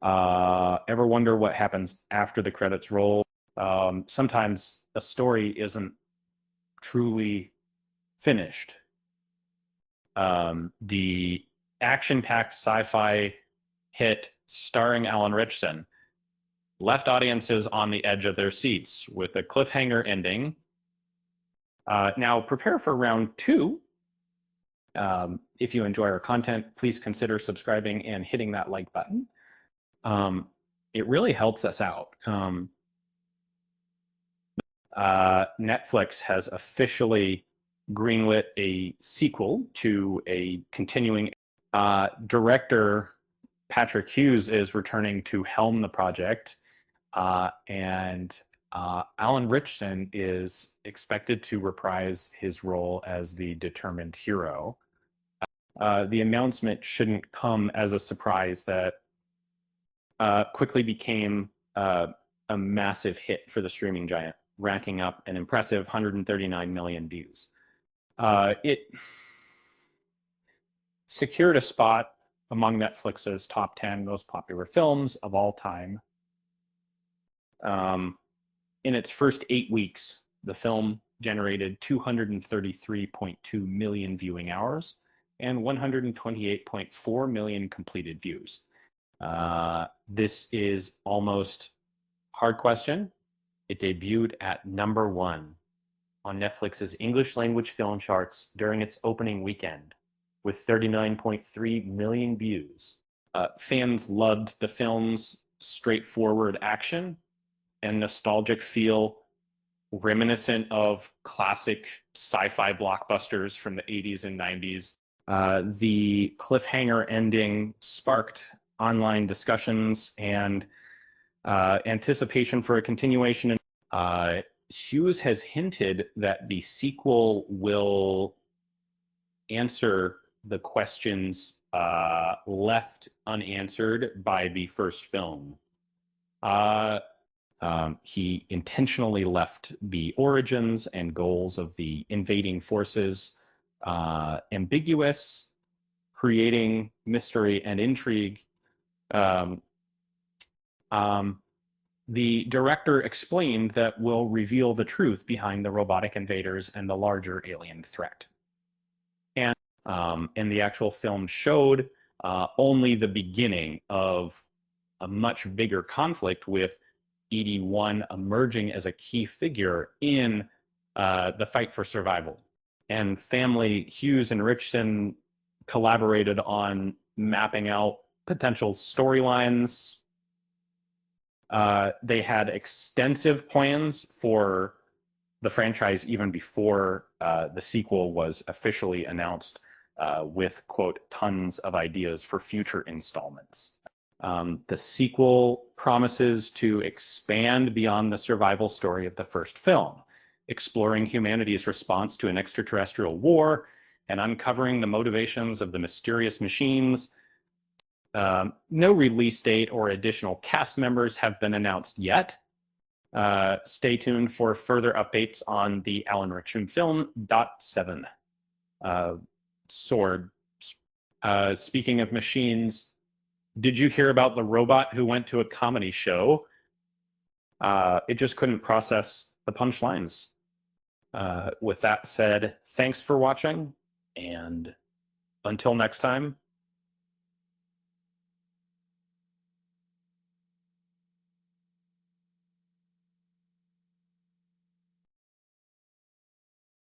Ever wonder what happens after the credits roll? Sometimes a story isn't truly finished. The action-packed sci-fi hit starring Alan Ritchson left audiences on the edge of their seats with a cliffhanger ending. Now prepare for round two. If you enjoy our content, please consider subscribing and hitting that like button. It really helps us out. Netflix has officially greenlit a sequel to a continuing. Director Patrick Hughes is returning to helm the project, and Alan Ritchson is expected to reprise his role as the determined hero. The announcement shouldn't come as a surprise that quickly became a massive hit for the streaming giant, racking up an impressive 139 million views. It secured a spot among Netflix's top 10 most popular films of all time. In its first 8 weeks, the film generated 233.2 million viewing hours and 128.4 million completed views. This is almost hard question. It debuted at #1 on Netflix's English language film charts during its opening weekend with 39.3 million views. Fans loved the film's straightforward action and nostalgic feel reminiscent of classic sci-fi blockbusters from the 80s and 90s. The cliffhanger ending sparked online discussions and anticipation for a continuation. Hughes has hinted that the sequel will answer the questions left unanswered by the first film. He intentionally left the origins and goals of the invading forces ambiguous, creating mystery and intrigue. The director explained that we'll reveal the truth behind the robotic invaders and the larger alien threat. And the actual film showed only the beginning of a much bigger conflict, with ED1 emerging as a key figure in the fight for survival. And family Hughes and Ritchson collaborated on mapping out potential storylines. They had extensive plans for the franchise even before the sequel was officially announced, with, quote, tons of ideas for future installments. The sequel promises to expand beyond the survival story of the first film, exploring humanity's response to an extraterrestrial war and uncovering the motivations of the mysterious machines. No release date or additional cast members have been announced yet. Stay tuned for further updates on the Alan Ritchson film, .7. Sword. Speaking of machines, did you hear about the robot who went to a comedy show? It just couldn't process the punchlines. With that said, thanks for watching, and until next time,